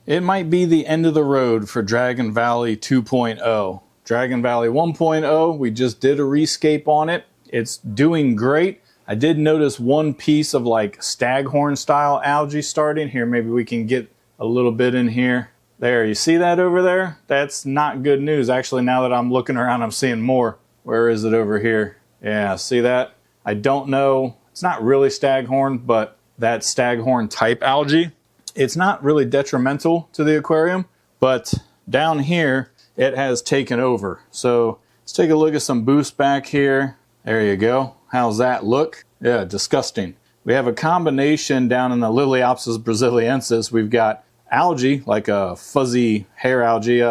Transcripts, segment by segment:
It might be the end of the road for Dragon Valley 2.0. Dragon Valley 1.0, we just did a rescape on it. It's doing great. I did notice one piece of like Staghorn style algae starting. Here, maybe we can get a little bit in here. There, you see that over there? That's not good news. Actually, now that I'm looking around, I'm seeing more. Where is it over here? Yeah, see that? I don't know. It's not really Staghorn, but that Staghorn type algae. It's not really detrimental to the aquarium, but down here, it has taken over. So let's take a look at some boost back here. There you go. How's that look? Yeah, disgusting. We have a combination down in the Liliopsis brasiliensis. We've got algae, like a fuzzy hair algae,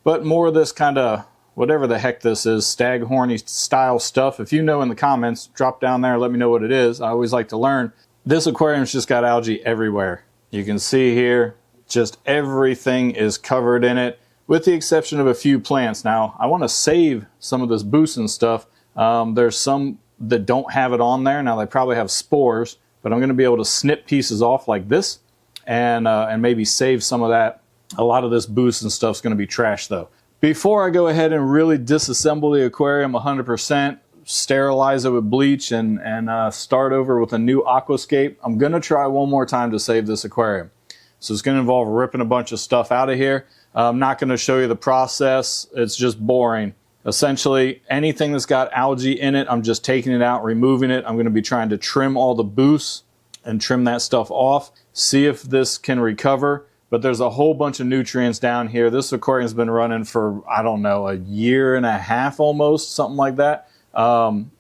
but more of this kind of, whatever the heck this is, Staghorn style stuff. If you know in the comments, drop down there, let me know what it is. I always like to learn. This aquarium's just got algae everywhere. You can see here, just everything is covered in it, with the exception of a few plants. Now, I want to save some of this boost and stuff. There's some that don't have it on there. Now, they probably have spores, but I'm going to be able to snip pieces off like this and maybe save some of that. A lot of this boost and stuff is going to be trash, though. Before I go ahead and really disassemble the aquarium 100%, sterilize it with bleach and start over with a new aquascape, I'm going to try one more time to save this aquarium. So it's going to involve ripping a bunch of stuff out of here. I'm not going to show you the process. It's just boring. Essentially, anything that's got algae in it, I'm just taking it out, removing it. I'm going to be trying to trim all the boosts and trim that stuff off, see if this can recover. But there's a whole bunch of nutrients down here. This aquarium's been running for, I don't know, a year and a half almost, something like that.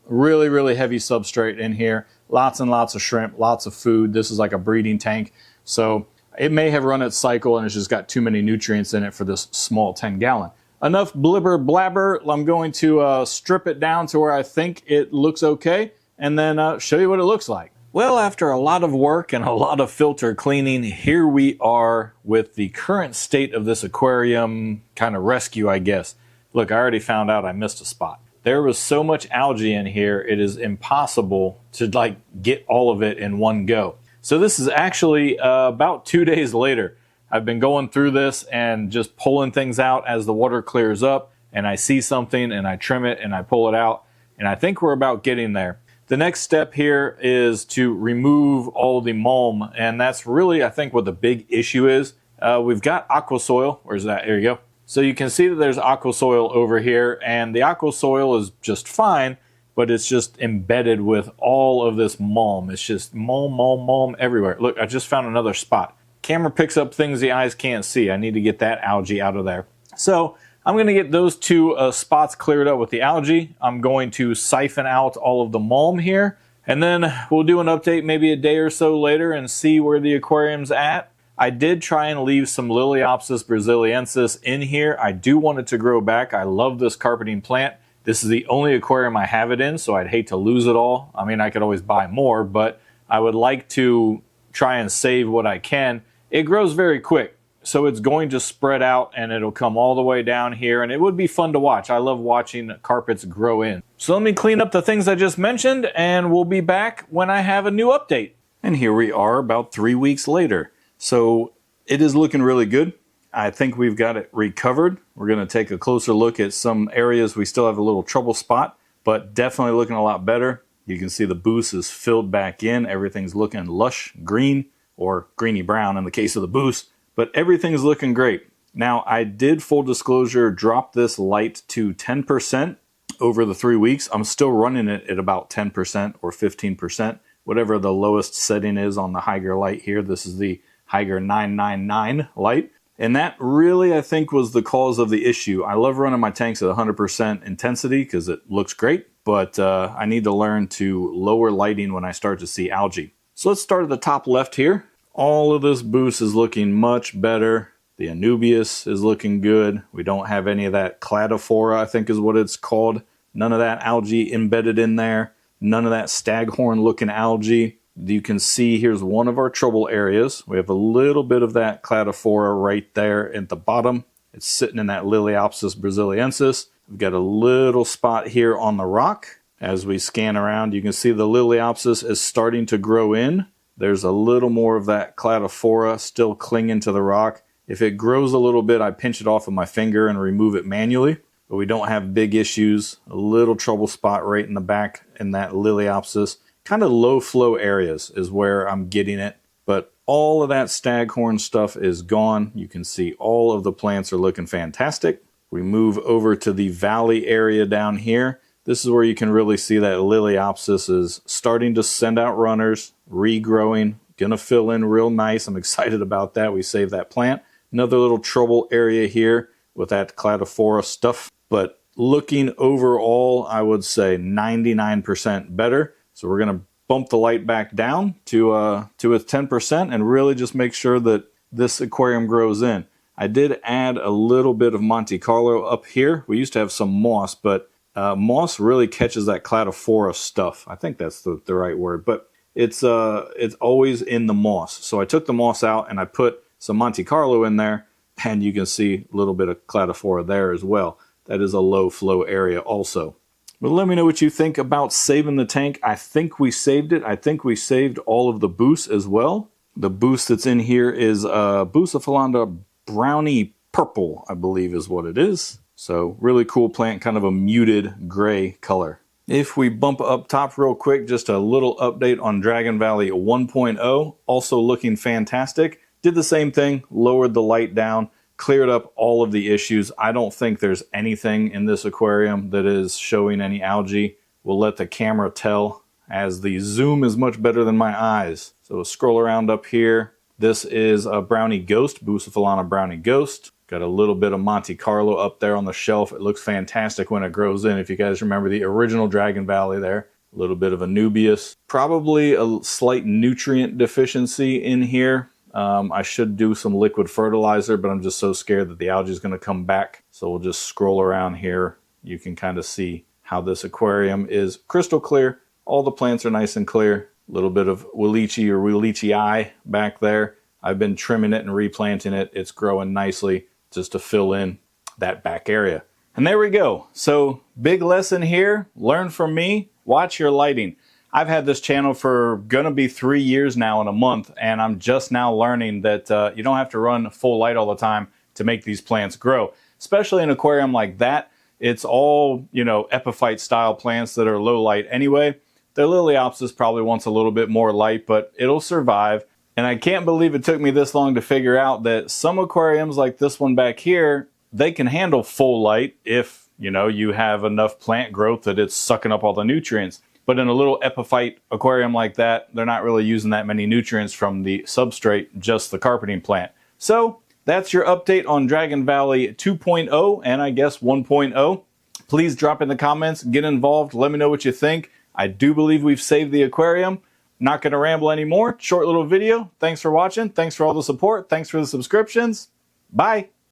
Really, really heavy substrate in here. Lots and lots of shrimp, lots of food. This is like a breeding tank. So it may have run its cycle and it's just got too many nutrients in it for this small 10-gallon. Enough blibber blabber. I'm going to strip it down to where I think it looks okay and then show you what it looks like. Well, after a lot of work and a lot of filter cleaning, here we are with the current state of this aquarium kind of rescue, I guess. Look, I already found out I missed a spot. There was so much algae in here, it is impossible to like get all of it in one go. So this is actually about 2 days later. I've been going through this and just pulling things out as the water clears up, and I see something and I trim it and I pull it out, and I think we're about getting there. The next step here is to remove all the mulm, and that's really, I think, what the big issue is. We've got aqua soil. Where's that? There you go. So you can see that there's aqua soil over here, and the aqua soil is just fine, but it's just embedded with all of this mulm. It's just mulm everywhere. Look, I just found another spot. Camera picks up things the eyes can't see. I need to get that algae out of there. So I'm going to get those two spots cleared up with the algae. I'm going to siphon out all of the mulm here, and then we'll do an update maybe a day or so later and see where the aquarium's at. I did try and leave some Liliopsis brasiliensis in here. I do want it to grow back. I love this carpeting plant. This is the only aquarium I have it in, so I'd hate to lose it all. I mean, I could always buy more, but I would like to try and save what I can. It grows very quick, so it's going to spread out and it'll come all the way down here, and it would be fun to watch. I love watching carpets grow in. So let me clean up the things I just mentioned, and we'll be back when I have a new update. And here we are about 3 weeks later. So it is looking really good. I think we've got it recovered. We're going to take a closer look at some areas we still have a little trouble spot, but definitely looking a lot better. You can see the boost is filled back in. Everything's looking lush green, or greeny brown in the case of the boost, but everything's looking great. Now, I did, full disclosure, drop this light to 10% over the 3 weeks. I'm still running it at about 10% or 15%, whatever the lowest setting is on the Hygger light here. This is the Hygger 999 light. And that really, I think, was the cause of the issue. I love running my tanks at 100% intensity because it looks great, but I need to learn to lower lighting when I start to see algae. So let's start at the top left here. All of this boost is looking much better. The Anubias is looking good. We don't have any of that Cladophora, I think is what it's called. None of that algae embedded in there. None of that Staghorn looking algae. You can see here's one of our trouble areas. We have a little bit of that Cladophora right there at the bottom. It's sitting in that Liliopsis brasiliensis. We've got a little spot here on the rock. As we scan around, you can see the Liliopsis is starting to grow in. There's a little more of that Cladophora still clinging to the rock. If it grows a little bit, I pinch it off with my finger and remove it manually. But we don't have big issues. A little trouble spot right in the back in that Liliopsis. Kind of low flow areas is where I'm getting it. But all of that Staghorn stuff is gone. You can see all of the plants are looking fantastic. We move over to the valley area down here. This is where you can really see that Liliopsis is starting to send out runners, regrowing, gonna fill in real nice. I'm excited about that. We saved that plant. Another little trouble area here with that Cladophora stuff. But looking overall, I would say 99% better. So we're gonna bump the light back down to its 10% and really just make sure that this aquarium grows in. I did add a little bit of Monte Carlo up here. We used to have some moss, but moss really catches that Cladophora stuff. I think that's the right word, but it's always in the moss. So I took the moss out and I put some Monte Carlo in there, and you can see a little bit of Cladophora there as well. That is a low flow area also. But let me know what you think about saving the tank. I think we saved it. I think we saved all of the boosts as well. The boost that's in here is Bucephalonda Brownie Purple, I believe is what it is. So really cool plant, kind of a muted gray color. If we bump up top real quick, just a little update on Dragon Valley 1.0, also looking fantastic. Did the same thing, lowered the light down, cleared up all of the issues. I don't think there's anything in this aquarium that is showing any algae. We'll let the camera tell, as the zoom is much better than my eyes. So we'll scroll around up here. This is a Brownie Ghost, Bucephalonda Brownie Ghost. Got a little bit of Monte Carlo up there on the shelf. It looks fantastic when it grows in. If you guys remember the original Dragon Valley there. A little bit of Anubias. Probably a slight nutrient deficiency in here. I should do some liquid fertilizer, but I'm just so scared that the algae is going to come back. So we'll just scroll around here. You can kind of see how this aquarium is crystal clear. All the plants are nice and clear. A little bit of Willichi or Willichii back there. I've been trimming it and replanting it. It's growing nicely just to fill in that back area. And there we go. So big lesson here. Learn from me. Watch your lighting. I've had this channel for gonna be 3 years now in a month, and I'm just now learning that you don't have to run full light all the time to make these plants grow. Especially in an aquarium like that, it's all, you know, epiphyte style plants that are low light anyway. The Liliopsis probably wants a little bit more light, but it'll survive. And I can't believe it took me this long to figure out that some aquariums like this one back here, they can handle full light if, you know, you have enough plant growth that it's sucking up all the nutrients. But in a little epiphyte aquarium like that, they're not really using that many nutrients from the substrate, just the carpeting plant. So that's your update on Dragon Valley 2.0 and I guess 1.0. Please drop in the comments, get involved, let me know what you think. I do believe we've saved the aquarium. Not going to ramble anymore. Short little video. Thanks for watching. Thanks for all the support. Thanks for the subscriptions. Bye.